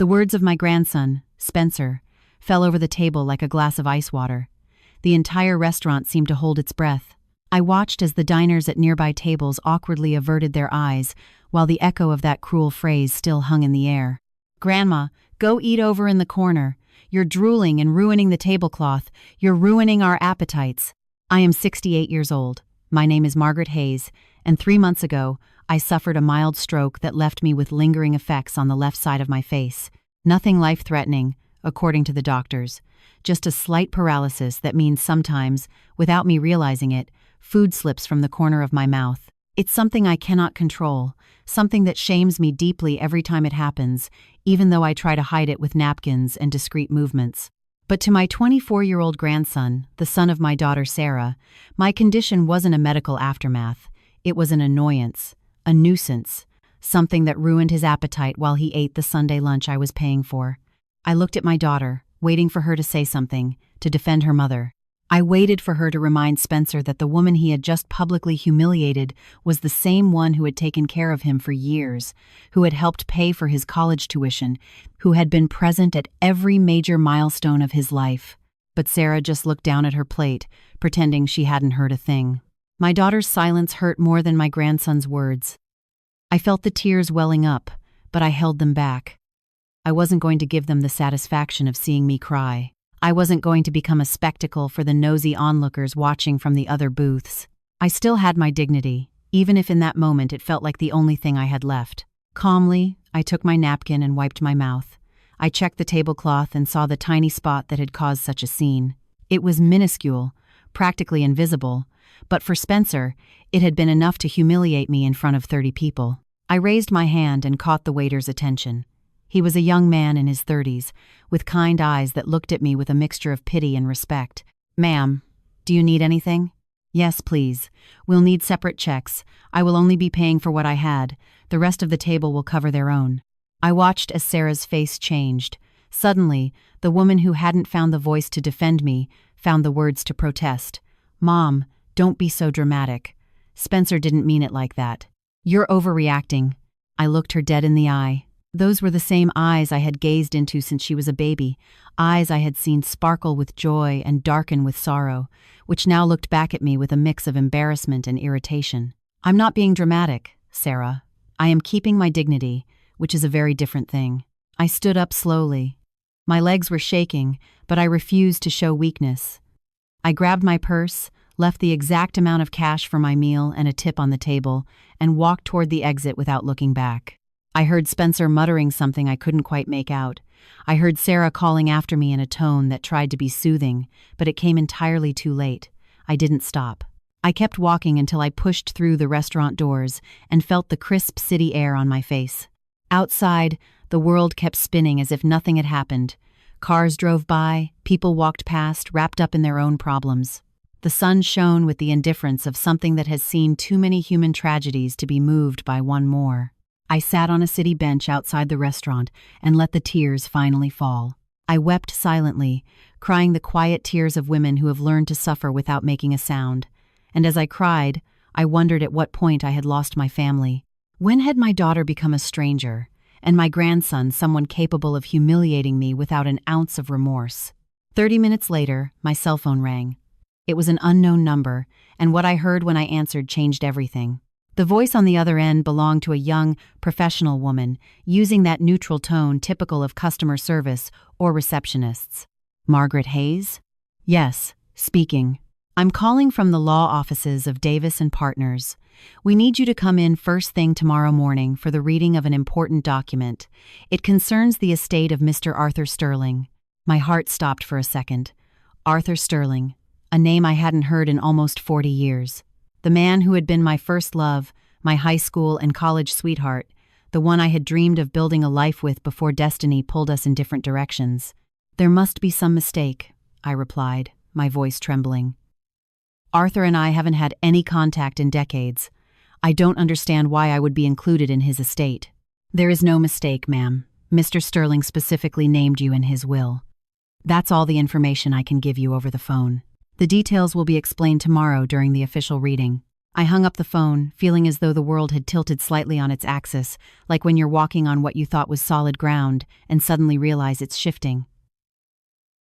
The words of my grandson, Spencer, fell over the table like a glass of ice water. The entire restaurant seemed to hold its breath. I watched as the diners at nearby tables awkwardly averted their eyes, while the echo of that cruel phrase still hung in the air. "Grandma, go eat over in the corner. You're drooling and ruining the tablecloth. You're ruining our appetites." I am 68 years old. My name is Margaret Hayes, and 3 months ago, I suffered a mild stroke that left me with lingering effects on the left side of my face. Nothing life-threatening, according to the doctors. Just a slight paralysis that means sometimes, without me realizing it, food slips from the corner of my mouth. It's something I cannot control, something that shames me deeply every time it happens, even though I try to hide it with napkins and discreet movements. But to my 24-year-old grandson, the son of my daughter Sarah, my condition wasn't a medical aftermath. It was an annoyance, a nuisance, something that ruined his appetite while he ate the Sunday lunch I was paying for. I looked at my daughter, waiting for her to say something, to defend her mother. I waited for her to remind Spencer that the woman he had just publicly humiliated was the same one who had taken care of him for years, who had helped pay for his college tuition, who had been present at every major milestone of his life. But Sarah just looked down at her plate, pretending she hadn't heard a thing. My daughter's silence hurt more than my grandson's words. I felt the tears welling up, but I held them back. I wasn't going to give them the satisfaction of seeing me cry. I wasn't going to become a spectacle for the nosy onlookers watching from the other booths. I still had my dignity, even if in that moment it felt like the only thing I had left. Calmly, I took my napkin and wiped my mouth. I checked the tablecloth and saw the tiny spot that had caused such a scene. It was minuscule, practically invisible, but for Spencer, it had been enough to humiliate me in front of 30 people. I raised my hand and caught the waiter's attention. He was a young man in his 30s, with kind eyes that looked at me with a mixture of pity and respect. "Ma'am, do you need anything?" "Yes, please. We'll need separate checks. I will only be paying for what I had. The rest of the table will cover their own." I watched as Sarah's face changed. Suddenly, the woman who hadn't found the voice to defend me found the words to protest. "Mom, don't be so dramatic. Spencer didn't mean it like that. You're overreacting." I looked her dead in the eye. Those were the same eyes I had gazed into since she was a baby, eyes I had seen sparkle with joy and darken with sorrow, which now looked back at me with a mix of embarrassment and irritation. "I'm not being dramatic, Sarah. I am keeping my dignity, which is a very different thing." I stood up slowly. My legs were shaking, but I refused to show weakness. I grabbed my purse, left the exact amount of cash for my meal and a tip on the table, and walked toward the exit without looking back. I heard Spencer muttering something I couldn't quite make out. I heard Sarah calling after me in a tone that tried to be soothing, but it came entirely too late. I didn't stop. I kept walking until I pushed through the restaurant doors and felt the crisp city air on my face. Outside, the world kept spinning as if nothing had happened. Cars drove by, people walked past, wrapped up in their own problems. The sun shone with the indifference of something that has seen too many human tragedies to be moved by one more. I sat on a city bench outside the restaurant and let the tears finally fall. I wept silently, crying the quiet tears of women who have learned to suffer without making a sound. And as I cried, I wondered at what point I had lost my family. When had my daughter become a stranger, and my grandson someone capable of humiliating me without an ounce of remorse? 30 minutes later, my cell phone rang. It was an unknown number, and what I heard when I answered changed everything. The voice on the other end belonged to a young, professional woman, using that neutral tone typical of customer service or receptionists. "Margaret Hayes?" "Yes, speaking. I'm calling from the law offices of Davis and Partners. We need you to come in first thing tomorrow morning for the reading of an important document. It concerns the estate of Mr. Arthur Sterling." My heart stopped for a second. Arthur Sterling, a name I hadn't heard in almost 40 years. The man who had been my first love, my high school and college sweetheart, the one I had dreamed of building a life with before destiny pulled us in different directions. "There must be some mistake," I replied, my voice trembling. "Arthur and I haven't had any contact in decades. I don't understand why I would be included in his estate." "There is no mistake, ma'am. Mr. Sterling specifically named you in his will. That's all the information I can give you over the phone. The details will be explained tomorrow during the official reading." I hung up the phone, feeling as though the world had tilted slightly on its axis, like when you're walking on what you thought was solid ground and suddenly realize it's shifting.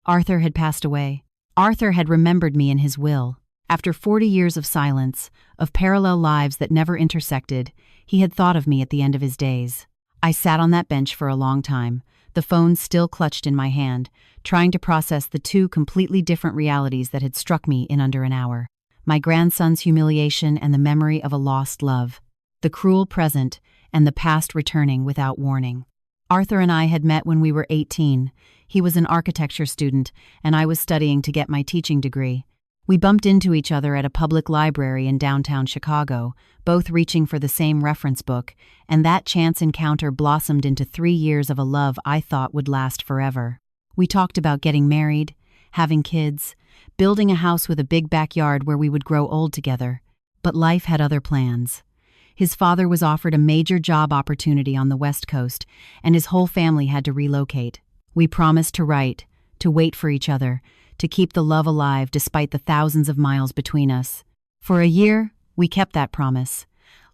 Arthur had passed away. Arthur had remembered me in his will. After 40 years of silence, of parallel lives that never intersected, he had thought of me at the end of his days. I sat on that bench for a long time, the phone still clutched in my hand, trying to process the two completely different realities that had struck me in under an hour. My grandson's humiliation and the memory of a lost love. The cruel present and the past returning without warning. Arthur and I had met when we were 18. He was an architecture student, and I was studying to get my teaching degree. We bumped into each other at a public library in downtown Chicago, both reaching for the same reference book, and that chance encounter blossomed into 3 years of a love I thought would last forever. We talked about getting married, having kids, building a house with a big backyard where we would grow old together. But life had other plans. His father was offered a major job opportunity on the West Coast, and his whole family had to relocate. We promised to write, to wait for each other, to keep the love alive despite the thousands of miles between us. For a year, we kept that promise.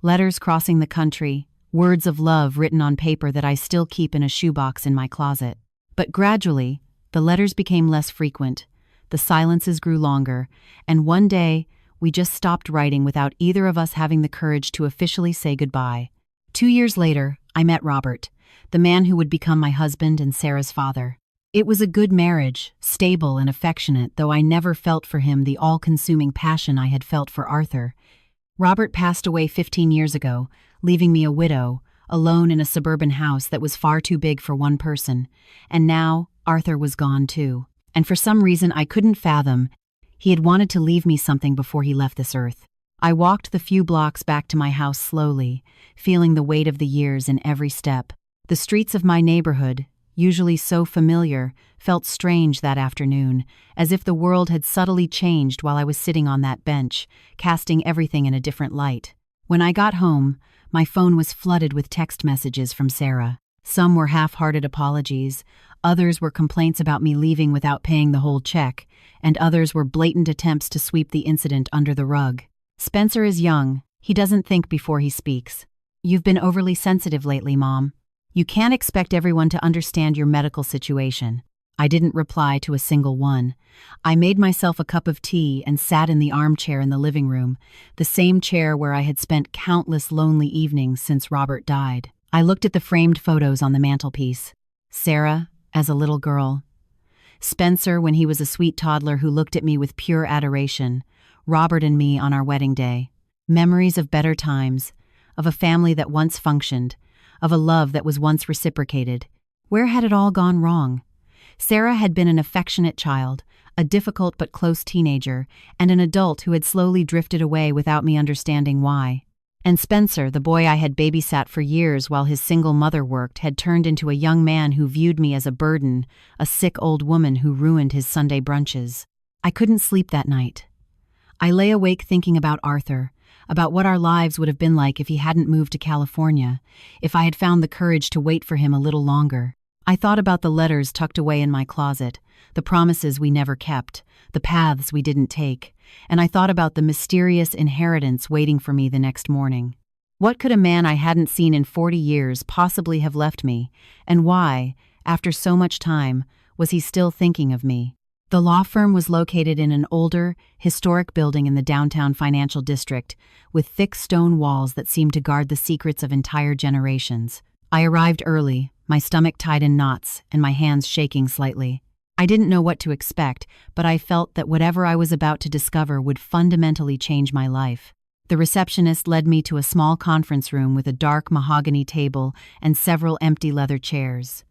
Letters crossing the country, words of love written on paper that I still keep in a shoebox in my closet. But gradually, the letters became less frequent. The silences grew longer, and one day, we just stopped writing without either of us having the courage to officially say goodbye. 2 years later, I met Robert, the man who would become my husband and Sarah's father. It was a good marriage, stable and affectionate, though I never felt for him the all-consuming passion I had felt for Arthur. Robert passed away 15 years ago, leaving me a widow, alone in a suburban house that was far too big for one person. And now, Arthur was gone too. And for some reason I couldn't fathom, he had wanted to leave me something before he left this earth. I walked the few blocks back to my house slowly, feeling the weight of the years in every step. The streets of my neighborhood, usually so familiar, felt strange that afternoon, as if the world had subtly changed while I was sitting on that bench, casting everything in a different light. When I got home, my phone was flooded with text messages from Sarah. Some were half-hearted apologies, others were complaints about me leaving without paying the whole check, and others were blatant attempts to sweep the incident under the rug. Spencer is young. He doesn't think before he speaks. You've been overly sensitive lately, Mom. You can't expect everyone to understand your medical situation. I didn't reply to a single one. I made myself a cup of tea and sat in the armchair in the living room, the same chair where I had spent countless lonely evenings since Robert died. I looked at the framed photos on the mantelpiece. Sarah, as a little girl. Spencer, when he was a sweet toddler who looked at me with pure adoration. Robert and me on our wedding day. Memories of better times, of a family that once functioned, of a love that was once reciprocated. Where had it all gone wrong? Sarah had been an affectionate child, a difficult but close teenager, and an adult who had slowly drifted away without me understanding why. And Spencer, the boy I had babysat for years while his single mother worked, had turned into a young man who viewed me as a burden, a sick old woman who ruined his Sunday brunches. I couldn't sleep that night. I lay awake thinking about Arthur, about what our lives would have been like if he hadn't moved to California, if I had found the courage to wait for him a little longer. I thought about the letters tucked away in my closet, the promises we never kept, the paths we didn't take, and I thought about the mysterious inheritance waiting for me the next morning. What could a man I hadn't seen in 40 years possibly have left me, and why, after so much time, was he still thinking of me? The law firm was located in an older, historic building in the downtown financial district, with thick stone walls that seemed to guard the secrets of entire generations. I arrived early, my stomach tied in knots and my hands shaking slightly. I didn't know what to expect, but I felt that whatever I was about to discover would fundamentally change my life. The receptionist led me to a small conference room with a dark mahogany table and several empty leather chairs.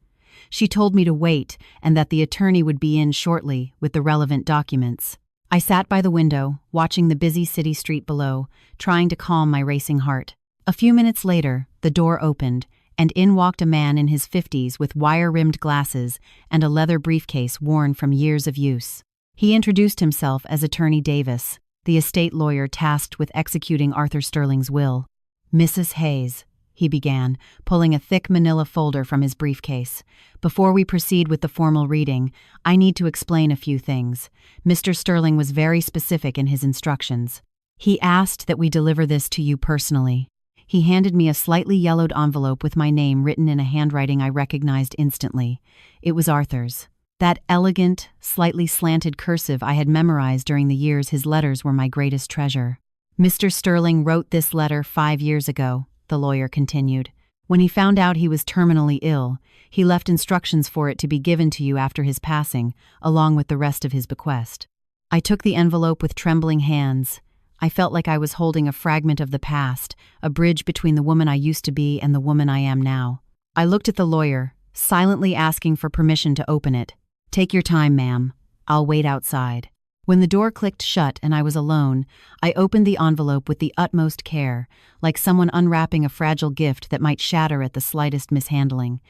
She told me to wait and that the attorney would be in shortly with the relevant documents. I sat by the window, watching the busy city street below, trying to calm my racing heart. A few minutes later, the door opened, and in walked a man in his 50s with wire-rimmed glasses and a leather briefcase worn from years of use. He introduced himself as Attorney Davis, the estate lawyer tasked with executing Arthur Sterling's will. "Mrs. Hayes," he began, pulling a thick manila folder from his briefcase. "Before we proceed with the formal reading, I need to explain a few things. Mr. Sterling was very specific in his instructions. He asked that we deliver this to you personally. He handed me a slightly yellowed envelope with my name written in a handwriting I recognized instantly. It was Arthur's. That elegant, slightly slanted cursive I had memorized during the years his letters were my greatest treasure. Mr. Sterling wrote this letter 5 years ago, the lawyer continued. When he found out he was terminally ill, he left instructions for it to be given to you after his passing, along with the rest of his bequest. I took the envelope with trembling hands. I felt like I was holding a fragment of the past, a bridge between the woman I used to be and the woman I am now. I looked at the lawyer, silently asking for permission to open it. "Take your time, ma'am. I'll wait outside." When the door clicked shut and I was alone, I opened the envelope with the utmost care, like someone unwrapping a fragile gift that might shatter at the slightest mishandling.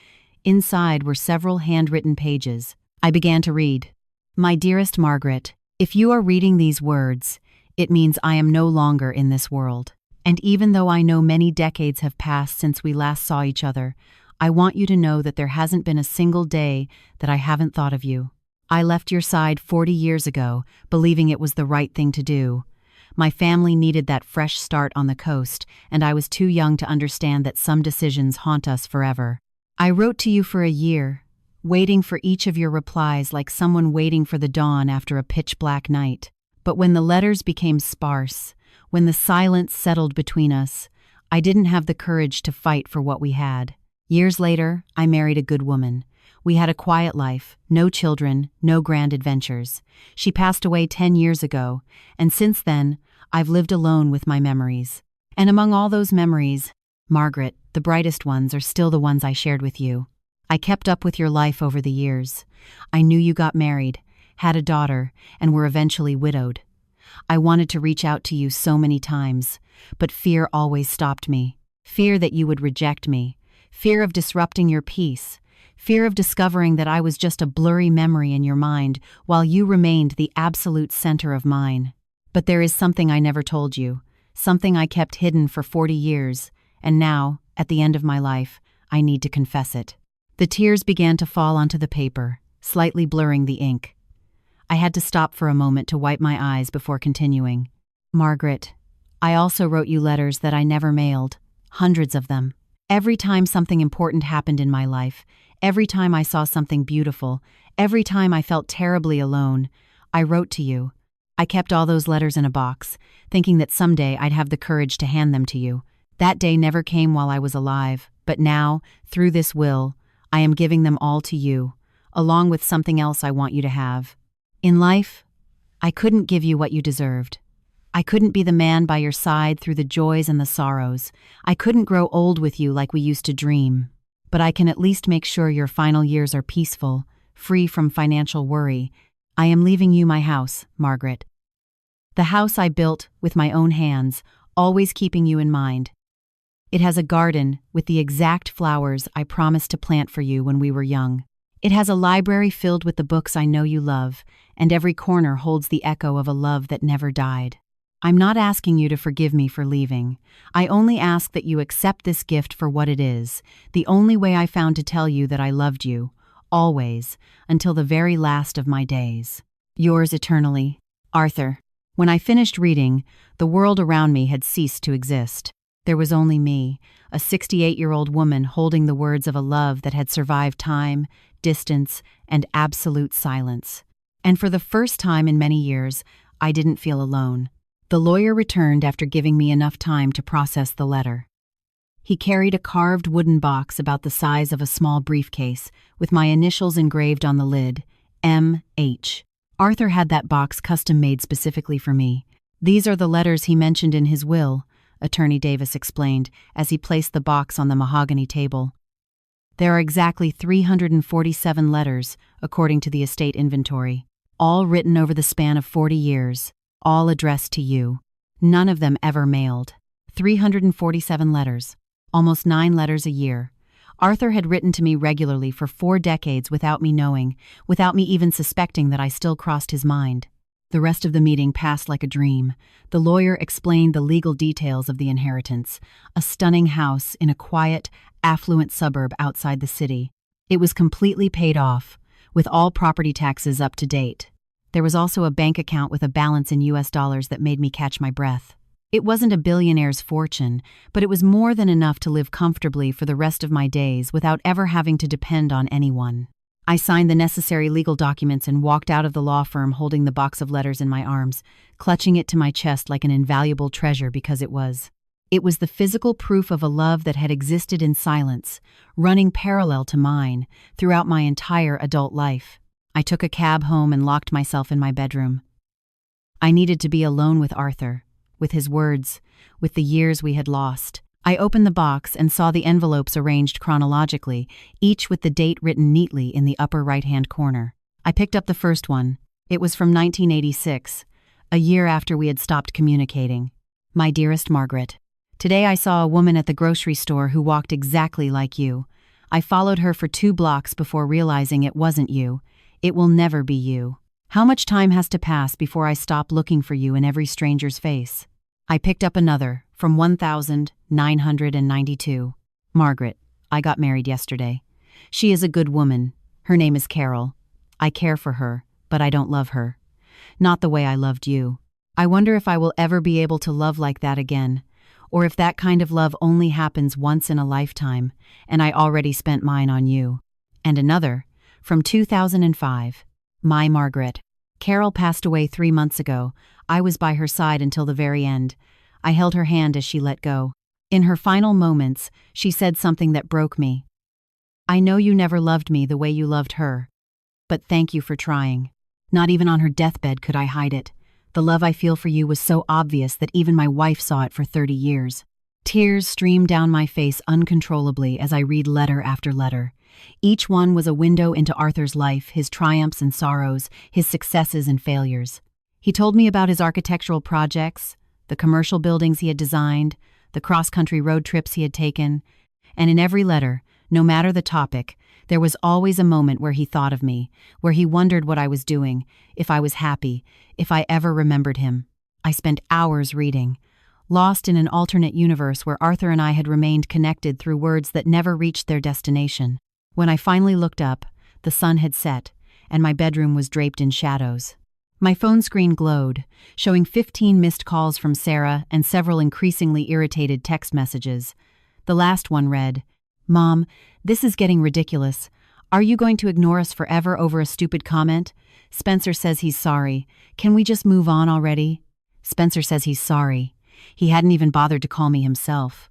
Inside were several handwritten pages. I began to read. "My dearest Margaret, if you are reading these words, it means I am no longer in this world. And even though I know many decades have passed since we last saw each other, I want you to know that there hasn't been a single day that I haven't thought of you. I left your side 40 years ago, believing it was the right thing to do. My family needed that fresh start on the coast, and I was too young to understand that some decisions haunt us forever. I wrote to you for a year, waiting for each of your replies like someone waiting for the dawn after a pitch-black night. But when the letters became sparse, when the silence settled between us, I didn't have the courage to fight for what we had. Years later, I married a good woman. We had a quiet life, no children, no grand adventures. She passed away 10 years ago, and since then, I've lived alone with my memories. And among all those memories, Margaret, the brightest ones are still the ones I shared with you. I kept up with your life over the years. I knew you got married, had a daughter, and were eventually widowed. I wanted to reach out to you so many times, but fear always stopped me. Fear that you would reject me. Fear of disrupting your peace. Fear of discovering that I was just a blurry memory in your mind while you remained the absolute center of mine. But there is something I never told you, something I kept hidden for 40 years, and now, at the end of my life, I need to confess it. The tears began to fall onto the paper, slightly blurring the ink. I had to stop for a moment to wipe my eyes before continuing. Margaret, I also wrote you letters that I never mailed, hundreds of them. Every time something important happened in my life, every time I saw something beautiful, every time I felt terribly alone, I wrote to you. I kept all those letters in a box, thinking that someday I'd have the courage to hand them to you. That day never came while I was alive, but now, through this will, I am giving them all to you, along with something else I want you to have. In life, I couldn't give you what you deserved. I couldn't be the man by your side through the joys and the sorrows. I couldn't grow old with you like we used to dream. But I can at least make sure your final years are peaceful, free from financial worry. I am leaving you my house, Margaret. The house I built with my own hands, always keeping you in mind. It has a garden with the exact flowers I promised to plant for you when we were young. It has a library filled with the books I know you love, and every corner holds the echo of a love that never died. I'm not asking you to forgive me for leaving. I only ask that you accept this gift for what it is, the only way I found to tell you that I loved you, always, until the very last of my days. Yours eternally, Arthur. When I finished reading, the world around me had ceased to exist. There was only me, a 68-year-old woman holding the words of a love that had survived time, distance, and absolute silence. And for the first time in many years, I didn't feel alone. The lawyer returned after giving me enough time to process the letter. He carried a carved wooden box about the size of a small briefcase, with my initials engraved on the lid, M.H. Arthur had that box custom-made specifically for me. These are the letters he mentioned in his will, Attorney Davis explained, as he placed the box on the mahogany table. There are exactly 347 letters, according to the estate inventory, all written over the span of 40 years. All addressed to you. None of them ever mailed. 347 letters. Almost 9 letters a year. Arthur had written to me regularly for 4 decades without me knowing, without me even suspecting that I still crossed his mind. The rest of the meeting passed like a dream. The lawyer explained the legal details of the inheritance, a stunning house in a quiet, affluent suburb outside the city. It was completely paid off, with all property taxes up to date. There was also a bank account with a balance in US dollars that made me catch my breath. It wasn't a billionaire's fortune, but it was more than enough to live comfortably for the rest of my days without ever having to depend on anyone. I signed the necessary legal documents and walked out of the law firm holding the box of letters in my arms, clutching it to my chest like an invaluable treasure because it was. It was the physical proof of a love that had existed in silence, running parallel to mine, throughout my entire adult life. I took a cab home and locked myself in my bedroom. I needed to be alone with Arthur, with his words, with the years we had lost. I opened the box and saw the envelopes arranged chronologically, each with the date written neatly in the upper right-hand corner. I picked up the first one. It was from 1986, a year after we had stopped communicating. My dearest Margaret, today I saw a woman at the grocery store who walked exactly like you. I followed her for 2 blocks before realizing it wasn't you. It will never be you. How much time has to pass before I stop looking for you in every stranger's face? I picked up another, from 1992. Margaret, I got married yesterday. She is a good woman. Her name is Carol. I care for her, but I don't love her. Not the way I loved you. I wonder if I will ever be able to love like that again, or if that kind of love only happens once in a lifetime, and I already spent mine on you. And another, from 2005. My Margaret. Carol passed away 3 months ago. I was by her side until the very end. I held her hand as she let go. In her final moments, she said something that broke me. I know you never loved me the way you loved her. But thank you for trying. Not even on her deathbed could I hide it. The love I feel for you was so obvious that even my wife saw it for 30 years. Tears streamed down my face uncontrollably as I read letter after letter. Each one was a window into Arthur's life, his triumphs and sorrows, his successes and failures. He told me about his architectural projects, the commercial buildings he had designed, the cross-country road trips he had taken, and in every letter, no matter the topic, there was always a moment where he thought of me, where he wondered what I was doing, if I was happy, if I ever remembered him. I spent hours reading, lost in an alternate universe where Arthur and I had remained connected through words that never reached their destination. When I finally looked up, the sun had set, and my bedroom was draped in shadows. My phone screen glowed, showing 15 missed calls from Sarah and several increasingly irritated text messages. The last one read, "Mom, this is getting ridiculous. Are you going to ignore us forever over a stupid comment? Spencer says he's sorry. Can we just move on already?" Spencer says he's sorry. He hadn't even bothered to call me himself.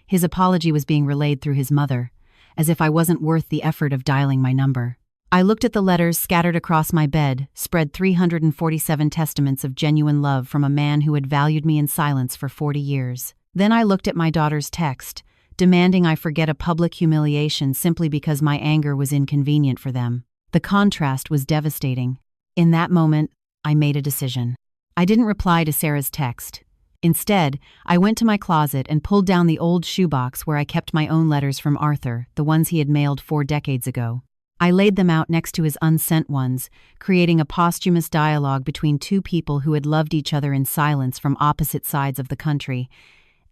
His apology was being relayed through his mother, as if I wasn't worth the effort of dialing my number. I looked at the letters scattered across my bed, spread 347 testaments of genuine love from a man who had valued me in silence for 40 years. Then I looked at my daughter's text, demanding I forget a public humiliation simply because my anger was inconvenient for them. The contrast was devastating. In that moment, I made a decision. I didn't reply to Sarah's text. Instead, I went to my closet and pulled down the old shoebox where I kept my own letters from Arthur, the ones he had mailed 4 decades ago. I laid them out next to his unsent ones, creating a posthumous dialogue between 2 people who had loved each other in silence from opposite sides of the country.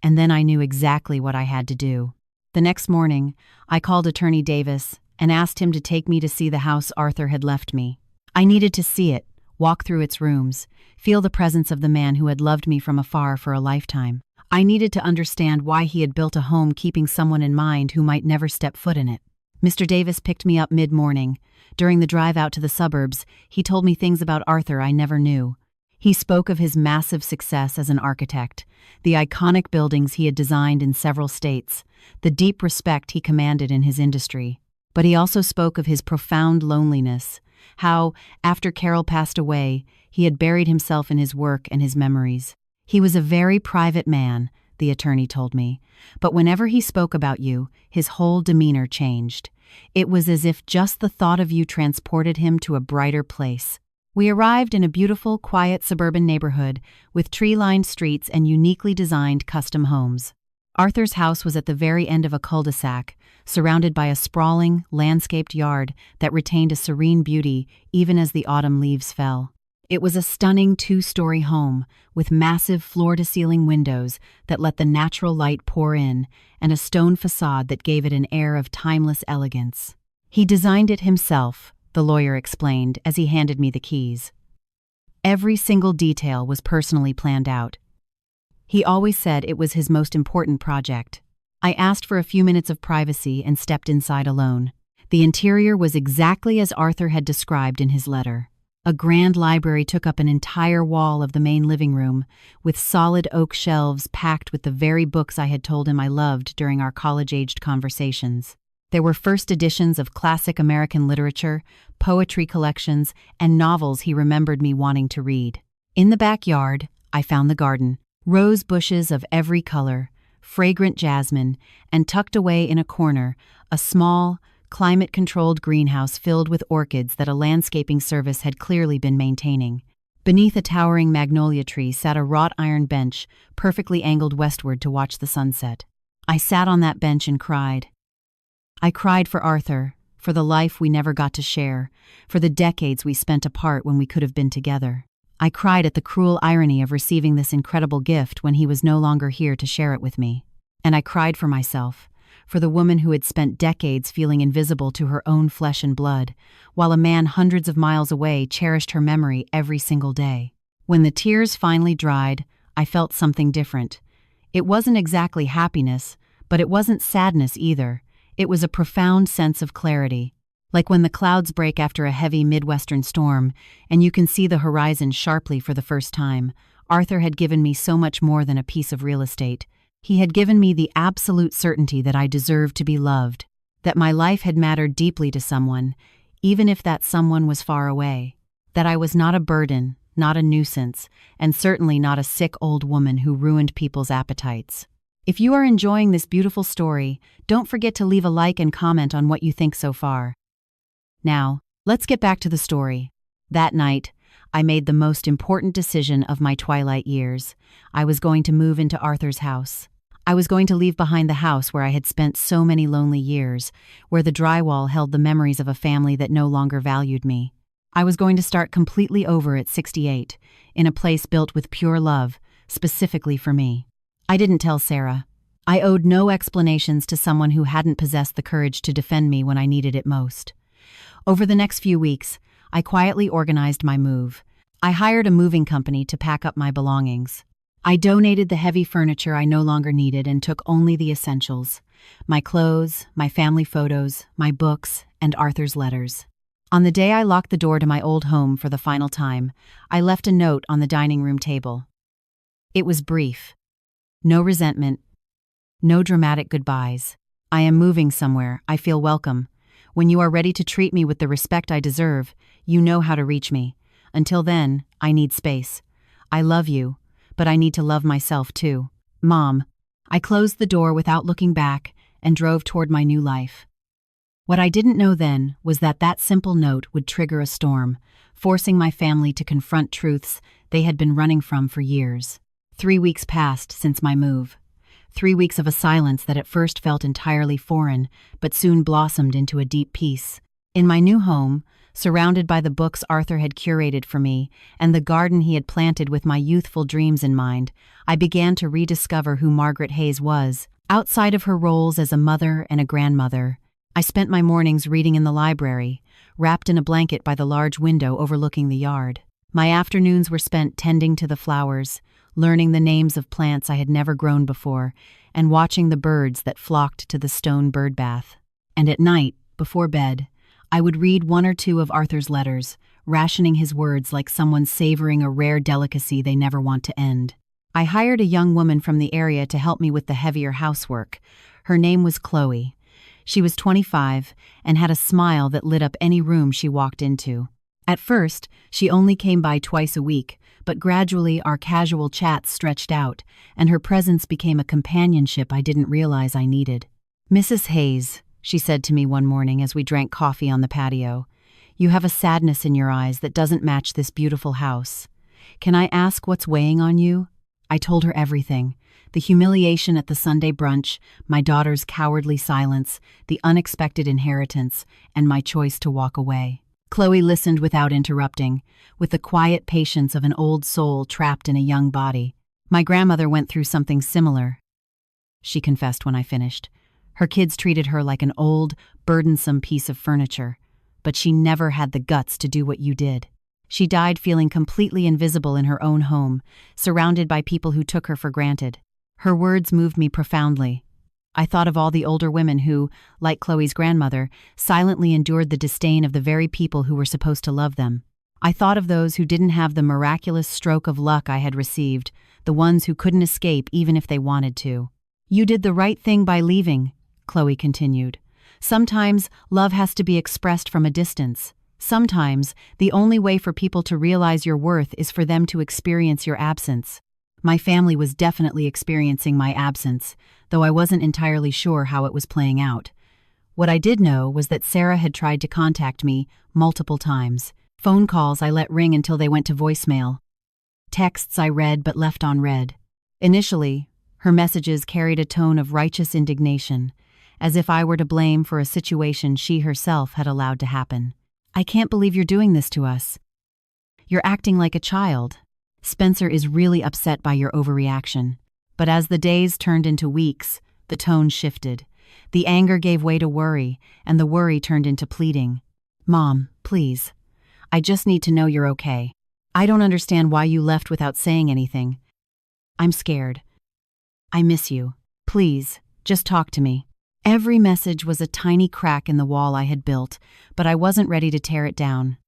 And then I knew exactly what I had to do. The next morning, I called Attorney Davis and asked him to take me to see the house Arthur had left me. I needed to see it, walk through its rooms, feel the presence of the man who had loved me from afar for a lifetime. I needed to understand why he had built a home keeping someone in mind who might never step foot in it. Mr. Davis picked me up mid-morning. During the drive out to the suburbs, he told me things about Arthur I never knew. He spoke of his massive success as an architect, the iconic buildings he had designed in several states, the deep respect he commanded in his industry. But he also spoke of his profound loneliness, how, after Carol passed away, he had buried himself in his work and his memories. He was a very private man, the attorney told me, but whenever he spoke about you, his whole demeanor changed. It was as if just the thought of you transported him to a brighter place. We arrived in a beautiful, quiet suburban neighborhood with tree-lined streets and uniquely designed custom homes. Arthur's house was at the very end of a cul-de-sac, surrounded by a sprawling, landscaped yard that retained a serene beauty even as the autumn leaves fell. It was a stunning 2-story home with massive floor-to-ceiling windows that let the natural light pour in and a stone facade that gave it an air of timeless elegance. He designed it himself, the lawyer explained as he handed me the keys. Every single detail was personally planned out. He always said it was his most important project. I asked for a few minutes of privacy and stepped inside alone. The interior was exactly as Arthur had described in his letter. A grand library took up an entire wall of the main living room, with solid oak shelves packed with the very books I had told him I loved during our college-aged conversations. There were first editions of classic American literature, poetry collections, and novels he remembered me wanting to read. In the backyard, I found the garden, rose bushes of every color, fragrant jasmine, and tucked away in a corner, a small, climate-controlled greenhouse filled with orchids that a landscaping service had clearly been maintaining. Beneath a towering magnolia tree sat a wrought iron bench, perfectly angled westward to watch the sunset. I sat on that bench and cried. I cried for Arthur, for the life we never got to share, for the decades we spent apart when we could have been together. I cried at the cruel irony of receiving this incredible gift when he was no longer here to share it with me. And I cried for myself, for the woman who had spent decades feeling invisible to her own flesh and blood, while a man hundreds of miles away cherished her memory every single day. When the tears finally dried, I felt something different. It wasn't exactly happiness, but it wasn't sadness either. It was a profound sense of clarity, like when the clouds break after a heavy Midwestern storm, and you can see the horizon sharply for the first time. Arthur had given me so much more than a piece of real estate. He had given me the absolute certainty that I deserved to be loved, that my life had mattered deeply to someone, even if that someone was far away, that I was not a burden, not a nuisance, and certainly not a sick old woman who ruined people's appetites. If you are enjoying this beautiful story, don't forget to leave a like and comment on what you think so far. Now, let's get back to the story. That night, I made the most important decision of my twilight years. I was going to move into Arthur's house. I was going to leave behind the house where I had spent so many lonely years, where the drywall held the memories of a family that no longer valued me. I was going to start completely over at 68, in a place built with pure love, specifically for me. I didn't tell Sarah. I owed no explanations to someone who hadn't possessed the courage to defend me when I needed it most. Over the next few weeks, I quietly organized my move. I hired a moving company to pack up my belongings. I donated the heavy furniture I no longer needed and took only the essentials: my clothes, my family photos, my books, and Arthur's letters. On the day I locked the door to my old home for the final time, I left a note on the dining room table. It was brief. No resentment. No dramatic goodbyes. I am moving somewhere. I feel welcome. When you are ready to treat me with the respect I deserve, you know how to reach me. Until then, I need space. I love you, but I need to love myself too. Mom. I closed the door without looking back and drove toward my new life. What I didn't know then was that that simple note would trigger a storm, forcing my family to confront truths they had been running from for years. 3 weeks passed since my move. 3 weeks of a silence that at first felt entirely foreign, but soon blossomed into a deep peace. In my new home, surrounded by the books Arthur had curated for me and the garden he had planted with my youthful dreams in mind, I began to rediscover who Margaret Hayes was. Outside of her roles as a mother and a grandmother, I spent my mornings reading in the library, wrapped in a blanket by the large window overlooking the yard. My afternoons were spent tending to the flowers, learning the names of plants I had never grown before, and watching the birds that flocked to the stone bird bath. And at night, before bed, I would read 1 or 2 of Arthur's letters, rationing his words like someone savoring a rare delicacy they never want to end. I hired a young woman from the area to help me with the heavier housework. Her name was Chloe. She was 25 and had a smile that lit up any room she walked into. At first, she only came by twice a week, but gradually our casual chats stretched out, and her presence became a companionship I didn't realize I needed. "Mrs. Hayes," she said to me one morning as we drank coffee on the patio, "you have a sadness in your eyes that doesn't match this beautiful house. Can I ask what's weighing on you?" I told her everything: the humiliation at the Sunday brunch, my daughter's cowardly silence, the unexpected inheritance, and my choice to walk away. Chloe listened without interrupting, with the quiet patience of an old soul trapped in a young body. "My grandmother went through something similar," she confessed when I finished. "Her kids treated her like an old, burdensome piece of furniture, but she never had the guts to do what you did. She died feeling completely invisible in her own home, surrounded by people who took her for granted. Her words moved me profoundly. I thought of all the older women who, like Chloe's grandmother, silently endured the disdain of the very people who were supposed to love them. I thought of those who didn't have the miraculous stroke of luck I had received, the ones who couldn't escape even if they wanted to. "You did the right thing by leaving," Chloe continued. "Sometimes love has to be expressed from a distance. Sometimes the only way for people to realize your worth is for them to experience your absence." My family was definitely experiencing my absence, though I wasn't entirely sure how it was playing out. What I did know was that Sarah had tried to contact me multiple times. Phone calls I let ring until they went to voicemail. Texts I read but left unread. Initially, her messages carried a tone of righteous indignation, as if I were to blame for a situation she herself had allowed to happen. "I can't believe you're doing this to us. You're acting like a child. Spencer is really upset by your overreaction." But as the days turned into weeks, the tone shifted. The anger gave way to worry, and the worry turned into pleading. "Mom, please. I just need to know you're okay. I don't understand why you left without saying anything. I'm scared. I miss you. Please, just talk to me." Every message was a tiny crack in the wall I had built, but I wasn't ready to tear it down.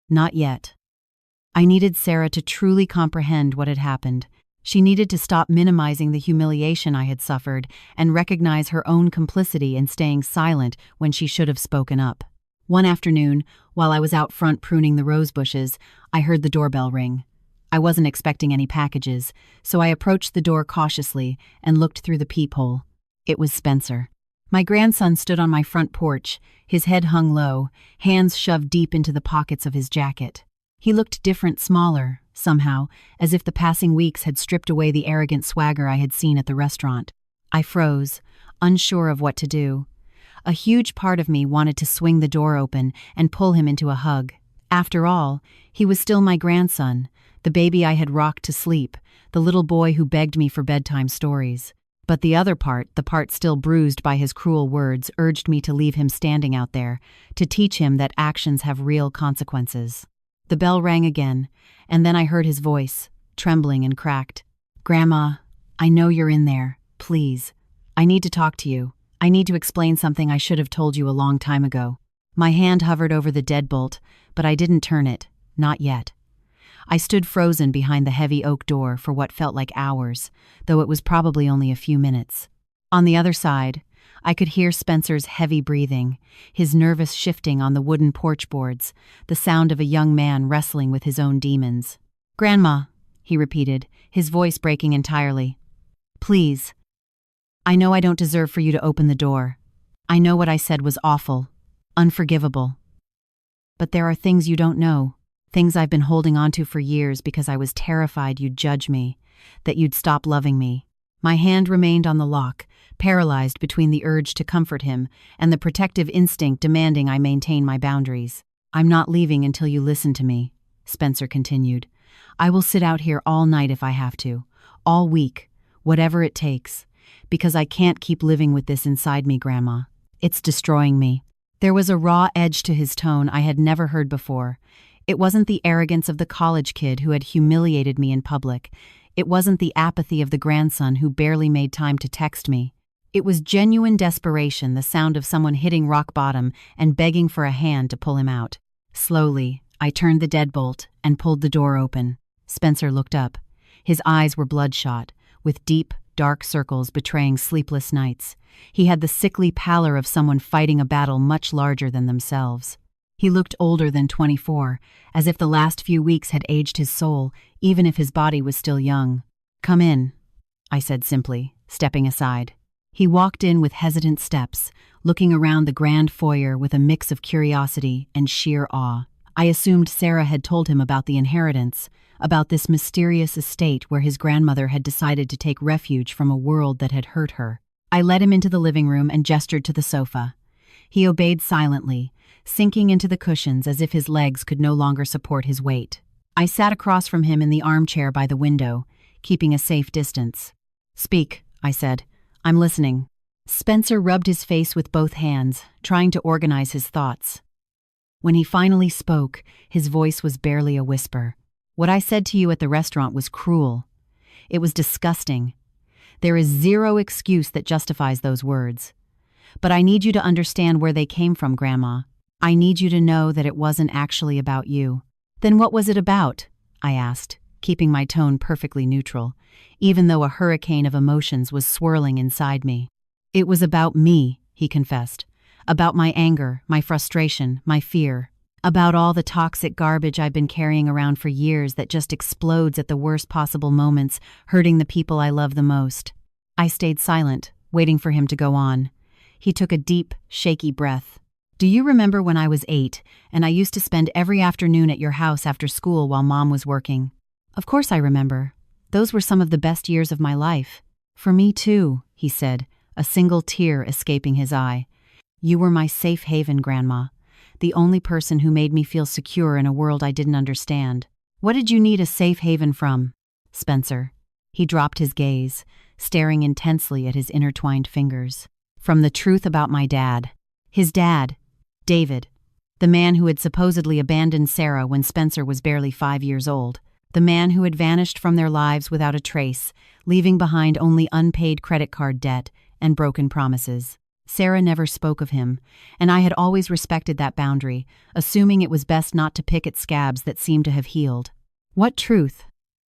Not yet. I needed Sarah to truly comprehend what had happened. She needed to stop minimizing the humiliation I had suffered and recognize her own complicity in staying silent when she should have spoken up. One afternoon, while I was out front pruning the rose bushes, I heard the doorbell ring. I wasn't expecting any packages, so I approached the door cautiously and looked through the peephole. It was Spencer. My grandson stood on my front porch, his head hung low, hands shoved deep into the pockets of his jacket. He looked different, smaller, somehow, as if the passing weeks had stripped away the arrogant swagger I had seen at the restaurant. I froze, unsure of what to do. A huge part of me wanted to swing the door open and pull him into a hug. After all, he was still my grandson, the baby I had rocked to sleep, the little boy who begged me for bedtime stories. But the other part, the part still bruised by his cruel words, urged me to leave him standing out there, to teach him that actions have real consequences. The bell rang again, and then I heard his voice, trembling and cracked. "Grandma, I know you're in there. Please. I need to talk to you. I need to explain something I should have told you a long time ago." My hand hovered over the deadbolt, but I didn't turn it, not yet. I stood frozen behind the heavy oak door for what felt like hours, though it was probably only a few minutes. On the other side, I could hear Spencer's heavy breathing, his nervous shifting on the wooden porch boards, the sound of a young man wrestling with his own demons. "Grandma," he repeated, his voice breaking entirely. "Please. I know I don't deserve for you to open the door. I know what I said was awful, unforgivable. But there are things you don't know. Things I've been holding onto for years because I was terrified you'd judge me, that you'd stop loving me." My hand remained on the lock, paralyzed between the urge to comfort him and the protective instinct demanding I maintain my boundaries. "I'm not leaving until you listen to me," Spencer continued. "I will sit out here all night if I have to, all week, whatever it takes, because I can't keep living with this inside me, Grandma. It's destroying me." There was a raw edge to his tone I had never heard before. It wasn't the arrogance of the college kid who had humiliated me in public. It wasn't the apathy of the grandson who barely made time to text me. It was genuine desperation, the sound of someone hitting rock bottom and begging for a hand to pull him out. Slowly, I turned the deadbolt and pulled the door open. Spencer looked up. His eyes were bloodshot, with deep, dark circles betraying sleepless nights. He had the sickly pallor of someone fighting a battle much larger than themselves. He looked older than 24, as if the last few weeks had aged his soul, even if his body was still young. "Come in," I said simply, stepping aside. He walked in with hesitant steps, looking around the grand foyer with a mix of curiosity and sheer awe. I assumed Sarah had told him about the inheritance, about this mysterious estate where his grandmother had decided to take refuge from a world that had hurt her. I led him into the living room and gestured to the sofa. He obeyed silently, sinking into the cushions as if his legs could no longer support his weight. I sat across from him in the armchair by the window, keeping a safe distance. "Speak," I said. "I'm listening." Spencer rubbed his face with both hands, trying to organize his thoughts. When he finally spoke, his voice was barely a whisper. "What I said to you at the restaurant was cruel. It was disgusting. There is zero excuse that justifies those words. But I need you to understand where they came from, Grandma. I need you to know that it wasn't actually about you." "Then what was it about?" I asked, keeping my tone perfectly neutral, even though a hurricane of emotions was swirling inside me. "It was about me," he confessed. "About my anger, my frustration, my fear. About all the toxic garbage I've been carrying around for years that just explodes at the worst possible moments, hurting the people I love the most." I stayed silent, waiting for him to go on. He took a deep, shaky breath. "Do you remember when I was 8, and I used to spend every afternoon at your house after school while Mom was working?" "Of course I remember. Those were some of the best years of my life." "For me too," he said, a single tear escaping his eye. "You were my safe haven, Grandma. The only person who made me feel secure in a world I didn't understand." "What did you need a safe haven from, Spencer?" He dropped his gaze, staring intensely at his intertwined fingers. "From the truth about my dad. His dad, David. The man who had supposedly abandoned Sarah when Spencer was barely 5 years old. The man who had vanished from their lives without a trace, leaving behind only unpaid credit card debt and broken promises. Sarah never spoke of him, and I had always respected that boundary, assuming it was best not to pick at scabs that seemed to have healed." "What truth?"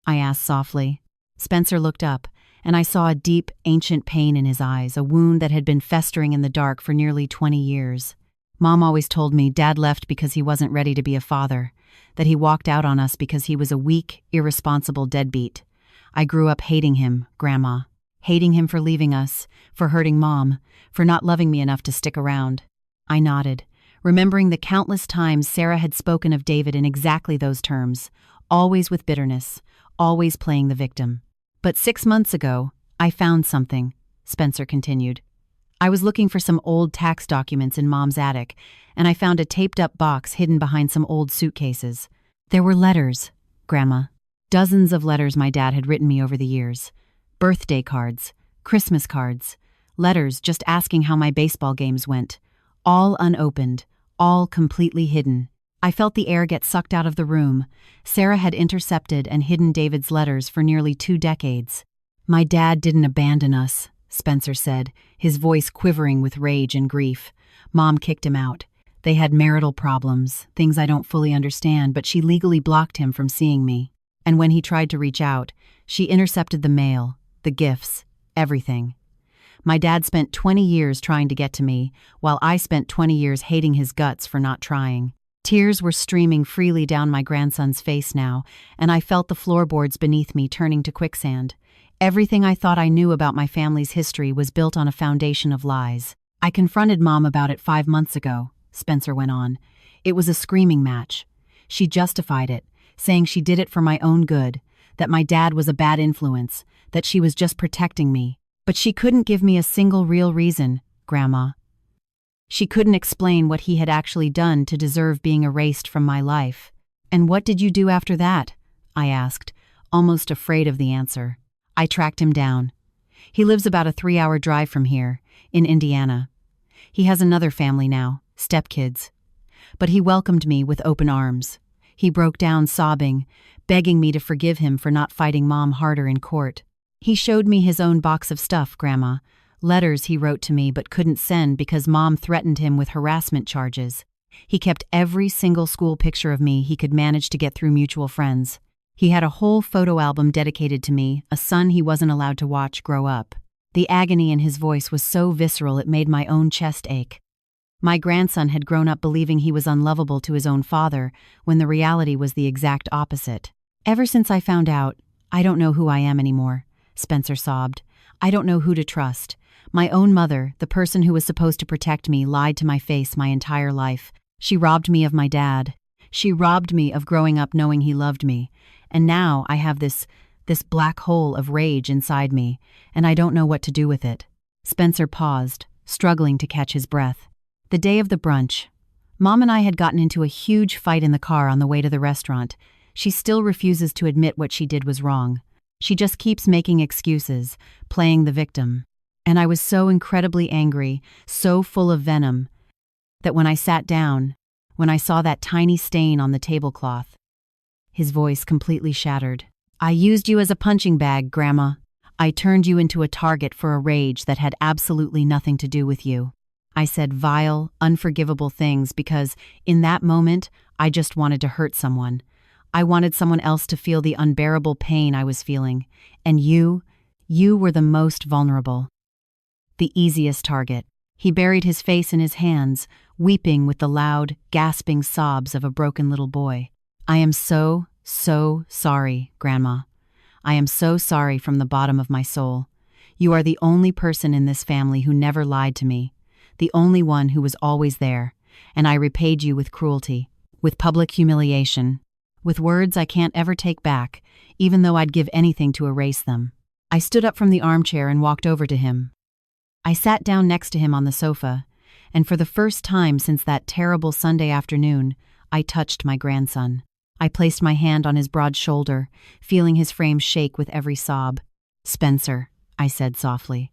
I asked softly. Spencer looked up, and I saw a deep, ancient pain in his eyes, a wound that had been festering in the dark for nearly 20 years. "Mom always told me Dad left because he wasn't ready to be a father, that he walked out on us because he was a weak, irresponsible deadbeat. I grew up hating him, Grandma. Hating him for leaving us, for hurting Mom, for not loving me enough to stick around." I nodded, remembering the countless times Sarah had spoken of David in exactly those terms, always with bitterness, always playing the victim. "But 6 months ago, I found something," Spencer continued. "I was looking for some old tax documents in Mom's attic, and I found a taped-up box hidden behind some old suitcases. There were letters, Grandma. Dozens of letters my dad had written me over the years. Birthday cards, Christmas cards, letters just asking how my baseball games went. All unopened, all completely hidden. I felt the air get sucked out of the room. Sarah had intercepted and hidden David's letters for nearly 2 decades. "My dad didn't abandon us," Spencer said, his voice quivering with rage and grief. "Mom kicked him out. They had marital problems, things I don't fully understand, but she legally blocked him from seeing me. And when he tried to reach out, she intercepted the mail, the gifts, everything. My dad spent 20 years trying to get to me, while I spent 20 years hating his guts for not trying." Tears were streaming freely down my grandson's face now, and I felt the floorboards beneath me turning to quicksand. Everything I thought I knew about my family's history was built on a foundation of lies. "I confronted Mom about it 5 months ago," Spencer went on. "It was a screaming match. She justified it, saying she did it for my own good, that my dad was a bad influence, that she was just protecting me. But she couldn't give me a single real reason, Grandma. She couldn't explain what he had actually done to deserve being erased from my life." "And what did you do after that?" I asked, almost afraid of the answer. "I tracked him down. He lives about a 3-hour drive from here, in Indiana. He has another family now, stepkids. But he welcomed me with open arms. He broke down sobbing, begging me to forgive him for not fighting Mom harder in court. He showed me his own box of stuff, Grandma. Letters he wrote to me but couldn't send because Mom threatened him with harassment charges. He kept every single school picture of me he could manage to get through mutual friends. He had a whole photo album dedicated to me, a son he wasn't allowed to watch grow up." The agony in his voice was so visceral it made my own chest ache. My grandson had grown up believing he was unlovable to his own father, when the reality was the exact opposite. "Ever since I found out, I don't know who I am anymore," Spencer sobbed. "I don't know who to trust. My own mother, the person who was supposed to protect me, lied to my face my entire life. She robbed me of my dad. She robbed me of growing up knowing he loved me. And now I have this black hole of rage inside me, and I don't know what to do with it." Spencer paused, struggling to catch his breath. "The day of the brunch. Mom and I had gotten into a huge fight in the car on the way to the restaurant. She still refuses to admit what she did was wrong. She just keeps making excuses, playing the victim. And I was so incredibly angry, so full of venom, that when when I saw that tiny stain on the tablecloth. His voice completely shattered. I used you as a punching bag, Grandma. I turned you into a target for a rage that had absolutely nothing to do with you. I said vile, unforgivable things because, in that moment, I just wanted to hurt someone. I wanted someone else to feel the unbearable pain I was feeling. And you were the most vulnerable. The easiest target. He buried his face in his hands, weeping with the loud, gasping sobs of a broken little boy. I am so sorry, Grandma. I am so sorry from the bottom of my soul. You are the only person in this family who never lied to me, the only one who was always there, and I repaid you with cruelty, with public humiliation, with words I can't ever take back, even though I'd give anything to erase them. I stood up from the armchair and walked over to him. I sat down next to him on the sofa, and for the first time since that terrible Sunday afternoon, I touched my grandson. I placed my hand on his broad shoulder, feeling his frame shake with every sob. Spencer, I said softly.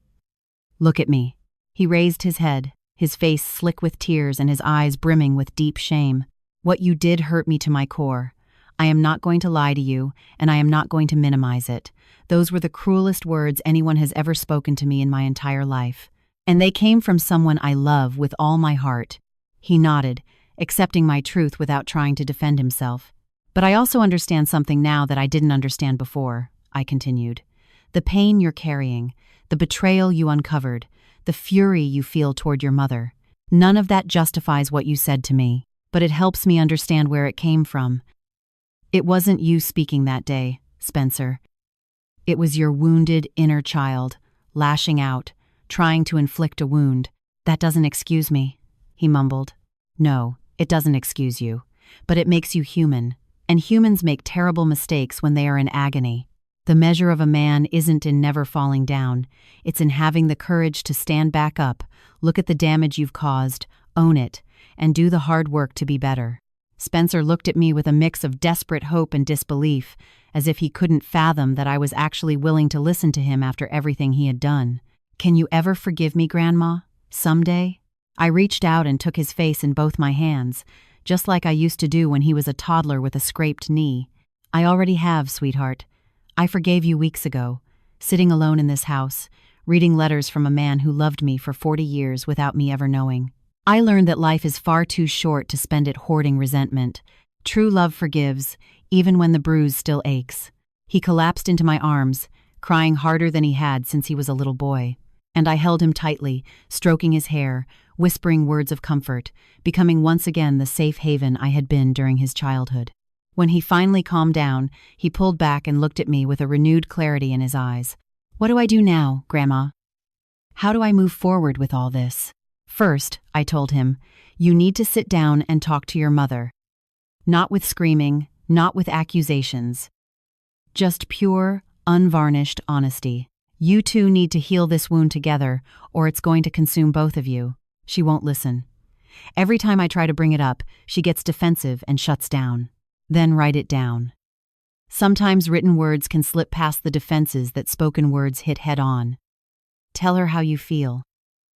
Look at me. He raised his head, his face slick with tears and his eyes brimming with deep shame. What you did hurt me to my core. I am not going to lie to you, and I am not going to minimize it. Those were the cruelest words anyone has ever spoken to me in my entire life. And they came from someone I love with all my heart. He nodded, accepting my truth without trying to defend himself. But I also understand something now that I didn't understand before, I continued. The pain you're carrying, the betrayal you uncovered, the fury you feel toward your mother. None of that justifies what you said to me, but it helps me understand where it came from. It wasn't you speaking that day, Spencer. It was your wounded inner child, lashing out, trying to inflict a wound. That doesn't excuse me, he mumbled. No, it doesn't excuse you, but it makes you human. And humans make terrible mistakes when they are in agony. The measure of a man isn't in never falling down. It's in having the courage to stand back up, look at the damage you've caused, own it, and do the hard work to be better. Spencer looked at me with a mix of desperate hope and disbelief, as if he couldn't fathom that I was actually willing to listen to him after everything he had done. Can you ever forgive me, Grandma? Someday? I reached out and took his face in both my hands, just like I used to do when he was a toddler with a scraped knee. I already have, sweetheart. I forgave you weeks ago, sitting alone in this house, reading letters from a man who loved me for 40 years without me ever knowing. I learned that life is far too short to spend it hoarding resentment. True love forgives, even when the bruise still aches. He collapsed into my arms, crying harder than he had since he was a little boy. And I held him tightly, stroking his hair, whispering words of comfort, becoming once again the safe haven I had been during his childhood. When he finally calmed down, he pulled back and looked at me with a renewed clarity in his eyes. What do I do now, Grandma? How do I move forward with all this? First, I told him, you need to sit down and talk to your mother. Not with screaming, not with accusations. Just pure, unvarnished honesty. You two need to heal this wound together, or it's going to consume both of you. She won't listen. Every time I try to bring it up, she gets defensive and shuts down. Then write it down. Sometimes written words can slip past the defenses that spoken words hit head on. Tell her how you feel.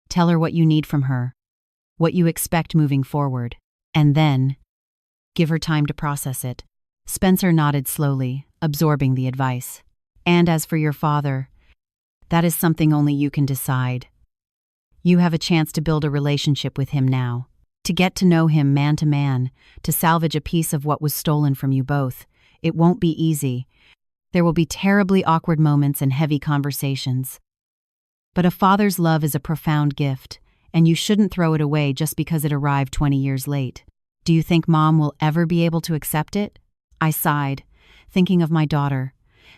Tell her what you need from her, what you expect moving forward, and then give her time to process it. Spencer nodded slowly, absorbing the advice. And as for your father, that is something only you can decide. You have a chance to build a relationship with him now, to get to know him man to man, to salvage a piece of what was stolen from you both. It won't be easy. There will be terribly awkward moments and heavy conversations. But a father's love is a profound gift, and you shouldn't throw it away just because it arrived 20 years late. Do you think Mom will ever be able to accept it? I sighed, thinking of my daughter,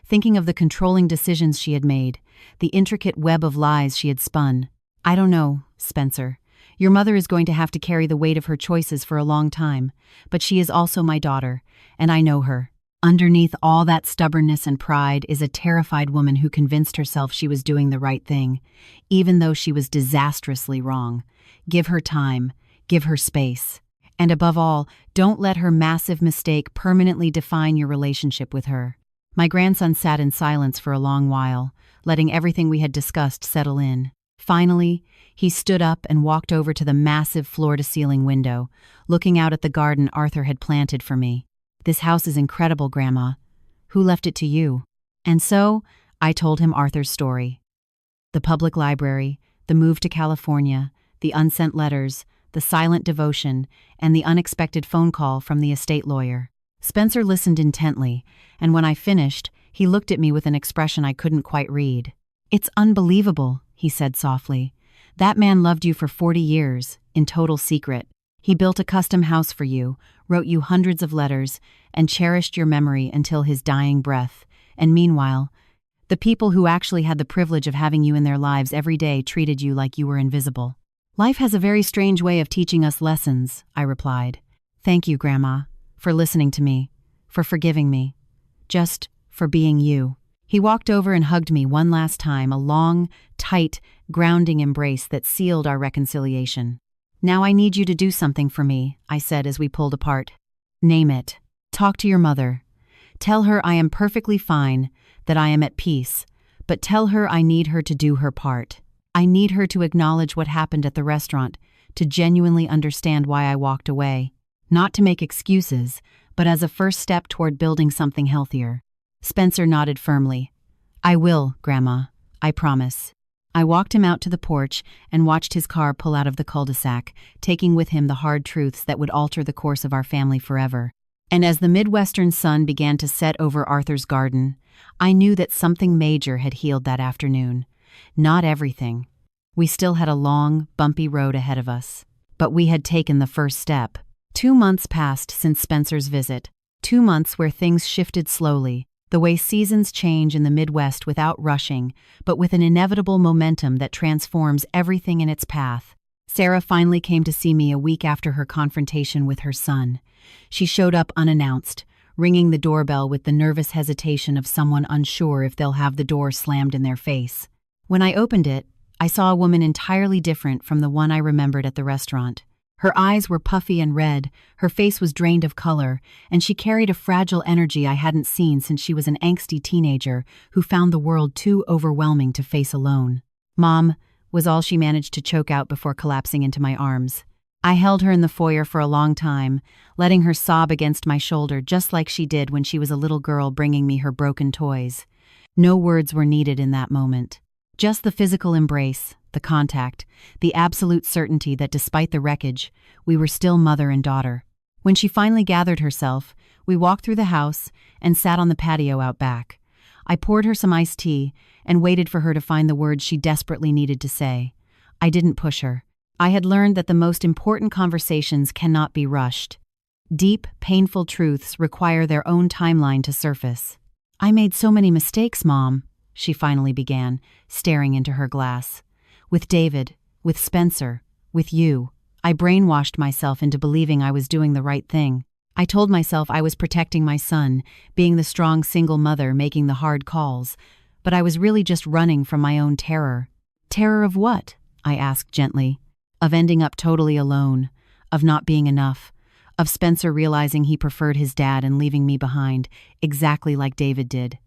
thinking of the controlling decisions she had made, the intricate web of lies she had spun. I don't know, Spencer. Your mother is going to have to carry the weight of her choices for a long time, but she is also my daughter, and I know her. Underneath all that stubbornness and pride is a terrified woman who convinced herself she was doing the right thing, even though she was disastrously wrong. Give her time, give her space. And above all, don't let her massive mistake permanently define your relationship with her. My grandson sat in silence for a long while, letting everything we had discussed settle in. Finally, He stood up and walked over to the massive floor-to-ceiling window, looking out at the garden Arthur had planted for me. "This house is incredible, Grandma. Who left it to you?" And so, I told him Arthur's story. The public library, the move to California, the unsent letters, the silent devotion, and the unexpected phone call from the estate lawyer. Spencer listened intently, and when I finished, he looked at me with an expression I couldn't quite read. "It's unbelievable," he said softly. "That man loved you for 40 years, in total secret. He built a custom house for you, wrote you hundreds of letters, and cherished your memory until his dying breath. And meanwhile, the people who actually had the privilege of having you in their lives every day treated you like you were invisible." "Life has a very strange way of teaching us lessons," I replied. "Thank you, Grandma, for listening to me, for forgiving me, just for being you." He walked over and hugged me one last time, a long, tight, grounding embrace that sealed our reconciliation. "Now I need you to do something for me," I said as we pulled apart. "Name it. Talk to your mother. Tell her I am perfectly fine, that I am at peace, but tell her I need her to do her part. I need her to acknowledge what happened at the restaurant, to genuinely understand why I walked away. Not to make excuses, but as a first step toward building something healthier." Spencer nodded firmly. "I will, Grandma. I promise." I walked him out to the porch and watched his car pull out of the cul-de-sac, taking with him the hard truths that would alter the course of our family forever. And as the Midwestern sun began to set over Arthur's garden, I knew that something major had healed that afternoon. Not everything. We still had a long, bumpy road ahead of us. But we had taken the first step. 2 months passed since Spencer's visit. 2 months where things shifted slowly, the way seasons change in the Midwest without rushing, but with an inevitable momentum that transforms everything in its path. Sarah finally came to see me a week after her confrontation with her son. She showed up unannounced, ringing the doorbell with the nervous hesitation of someone unsure if they'll have the door slammed in their face. When I opened it, I saw a woman entirely different from the one I remembered at the restaurant. Her eyes were puffy and red, her face was drained of color, and she carried a fragile energy I hadn't seen since she was an angsty teenager who found the world too overwhelming to face alone. "Mom," was all she managed to choke out before collapsing into my arms. I held her in the foyer for a long time, letting her sob against my shoulder just like she did when she was a little girl bringing me her broken toys. No words were needed in that moment. Just the physical embrace, the contact, the absolute certainty that despite the wreckage, we were still mother and daughter. When she finally gathered herself, we walked through the house and sat on the patio out back. I poured her some iced tea and waited for her to find the words she desperately needed to say. I didn't push her. I had learned that the most important conversations cannot be rushed. Deep, painful truths require their own timeline to surface. "I made so many mistakes, Mom," she finally began, staring into her glass. "With David, with Spencer, with you. I brainwashed myself into believing I was doing the right thing. I told myself I was protecting my son, being the strong single mother making the hard calls, but I was really just running from my own terror." "Terror of what?" I asked gently. "Of ending up totally alone, of not being enough, of Spencer realizing he preferred his dad and leaving me behind, exactly like David did."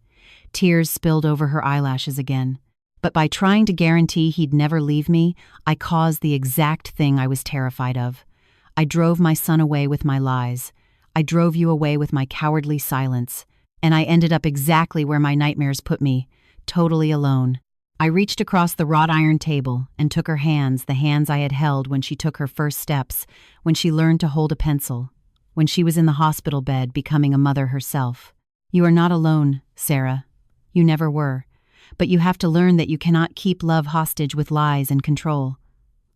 Tears spilled over her eyelashes again. "But by trying to guarantee he'd never leave me, I caused the exact thing I was terrified of. I drove my son away with my lies. I drove you away with my cowardly silence. And I ended up exactly where my nightmares put me, totally alone." I reached across the wrought iron table and took her hands, the hands I had held when she took her first steps, when she learned to hold a pencil, when she was in the hospital bed becoming a mother herself. "You are not alone, Sarah. You never were. But you have to learn that you cannot keep love hostage with lies and control.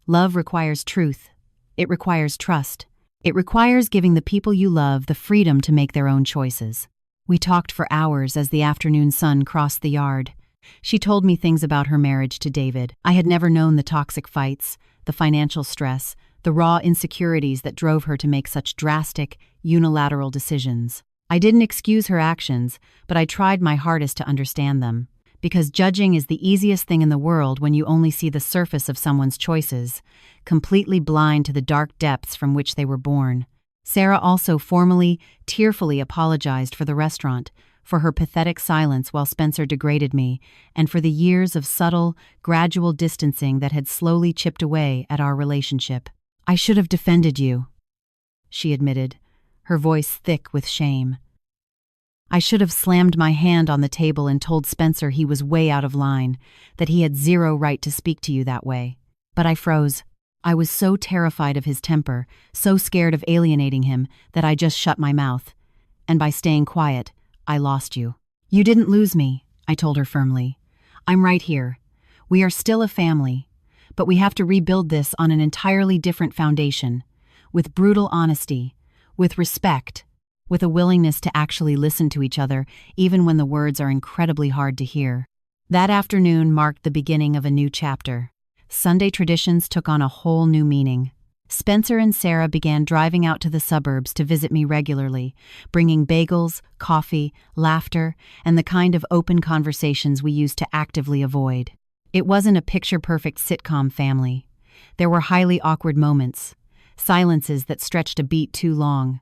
Love requires truth. It requires trust. It requires giving the people you love the freedom to make their own choices." We talked for hours as the afternoon sun crossed the yard. She told me things about her marriage to David. I had never known the toxic fights, the financial stress, the raw insecurities that drove her to make such drastic, unilateral decisions. I didn't excuse her actions, but I tried my hardest to understand them. Because judging is the easiest thing in the world when you only see the surface of someone's choices, completely blind to the dark depths from which they were born. Sarah also formally, tearfully apologized for the restaurant, for her pathetic silence while Spencer degraded me, and for the years of subtle, gradual distancing that had slowly chipped away at our relationship. "I should have defended you," she admitted, her voice thick with shame. "I should have slammed my hand on the table and told Spencer he was way out of line, that he had zero right to speak to you that way. But I froze. I was so terrified of his temper, so scared of alienating him, that I just shut my mouth. And by staying quiet, I lost you." "You didn't lose me," I told her firmly. "I'm right here. We are still a family, but we have to rebuild this on an entirely different foundation, with brutal honesty, with respect, with a willingness to actually listen to each other, even when the words are incredibly hard to hear." That afternoon marked the beginning of a new chapter. Sunday traditions took on a whole new meaning. Spencer and Sarah began driving out to the suburbs to visit me regularly, bringing bagels, coffee, laughter, and the kind of open conversations we used to actively avoid. It wasn't a picture-perfect sitcom family. There were highly awkward moments, silences that stretched a beat too long,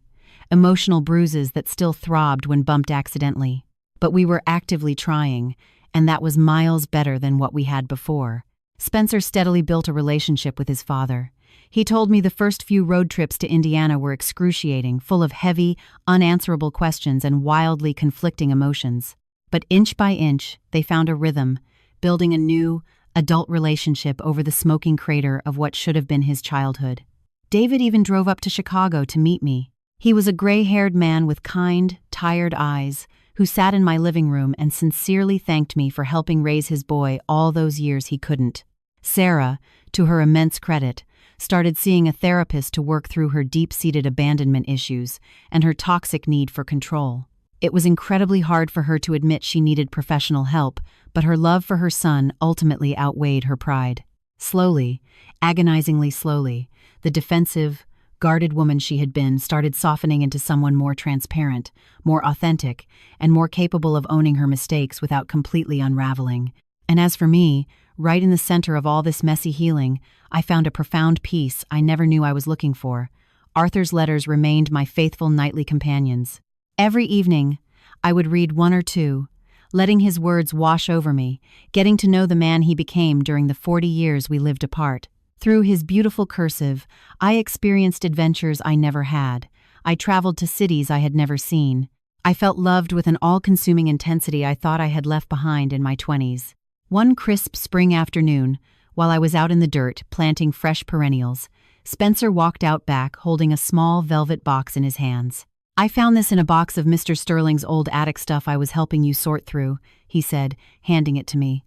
emotional bruises that still throbbed when bumped accidentally. But we were actively trying, and that was miles better than what we had before. Spencer steadily built a relationship with his father. He told me the first few road trips to Indiana were excruciating, full of heavy, unanswerable questions and wildly conflicting emotions. But inch by inch, they found a rhythm, building a new, adult relationship over the smoking crater of what should have been his childhood. David even drove up to Chicago to meet me. He was a gray-haired man with kind, tired eyes, who sat in my living room and sincerely thanked me for helping raise his boy all those years he couldn't. Sarah, to her immense credit, started seeing a therapist to work through her deep-seated abandonment issues and her toxic need for control. It was incredibly hard for her to admit she needed professional help, but her love for her son ultimately outweighed her pride. Slowly, agonizingly slowly, the defensive, guarded woman she had been started softening into someone more transparent, more authentic, and more capable of owning her mistakes without completely unraveling. And as for me, right in the center of all this messy healing, I found a profound peace I never knew I was looking for. Arthur's letters remained my faithful nightly companions. Every evening, I would read one or two, letting his words wash over me, getting to know the man he became during the 40 years we lived apart. Through his beautiful cursive, I experienced adventures I never had. I traveled to cities I had never seen. I felt loved with an all-consuming intensity I thought I had left behind in my 20s. One crisp spring afternoon, while I was out in the dirt planting fresh perennials, Spencer walked out back holding a small velvet box in his hands. "I found this in a box of Mr. Sterling's old attic stuff I was helping you sort through," he said, handing it to me.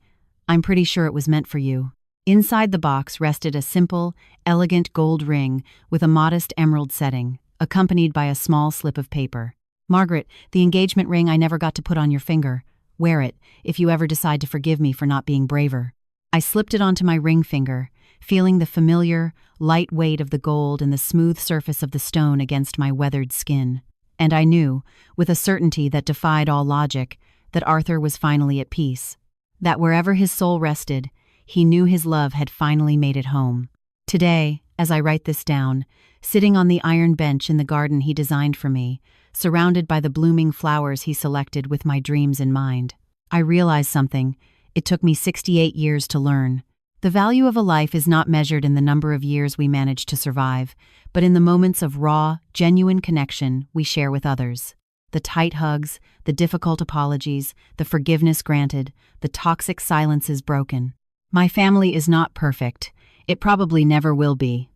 "I'm pretty sure it was meant for you." Inside the box rested a simple, elegant gold ring with a modest emerald setting, accompanied by a small slip of paper. "Margaret, the engagement ring I never got to put on your finger. Wear it, if you ever decide to forgive me for not being braver." I slipped it onto my ring finger, feeling the familiar, light weight of the gold and the smooth surface of the stone against my weathered skin. And I knew, with a certainty that defied all logic, that Arthur was finally at peace. That wherever his soul rested, he knew his love had finally made it home. Today, as I write this down, sitting on the iron bench in the garden he designed for me, surrounded by the blooming flowers he selected with my dreams in mind, I realize something it took me 68 years to learn. The value of a life is not measured in the number of years we manage to survive, but in the moments of raw, genuine connection we share with others. The tight hugs, the difficult apologies, the forgiveness granted, the toxic silences broken. My family is not perfect. It probably never will be.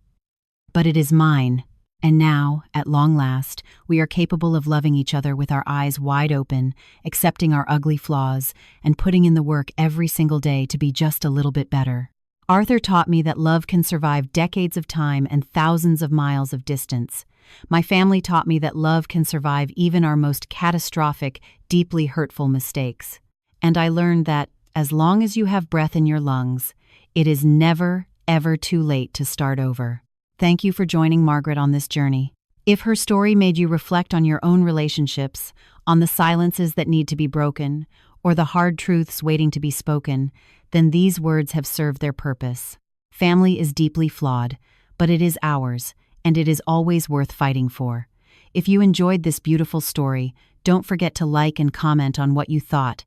But it is mine. And now, at long last, we are capable of loving each other with our eyes wide open, accepting our ugly flaws, and putting in the work every single day to be just a little bit better. Arthur taught me that love can survive decades of time and thousands of miles of distance. My family taught me that love can survive even our most catastrophic, deeply hurtful mistakes. And I learned that, as long as you have breath in your lungs, it is never, ever too late to start over. Thank you for joining Margaret on this journey. If her story made you reflect on your own relationships, on the silences that need to be broken, or the hard truths waiting to be spoken, then these words have served their purpose. Family is deeply flawed, but it is ours, and it is always worth fighting for. If you enjoyed this beautiful story, Don't forget to like and comment on what you thought.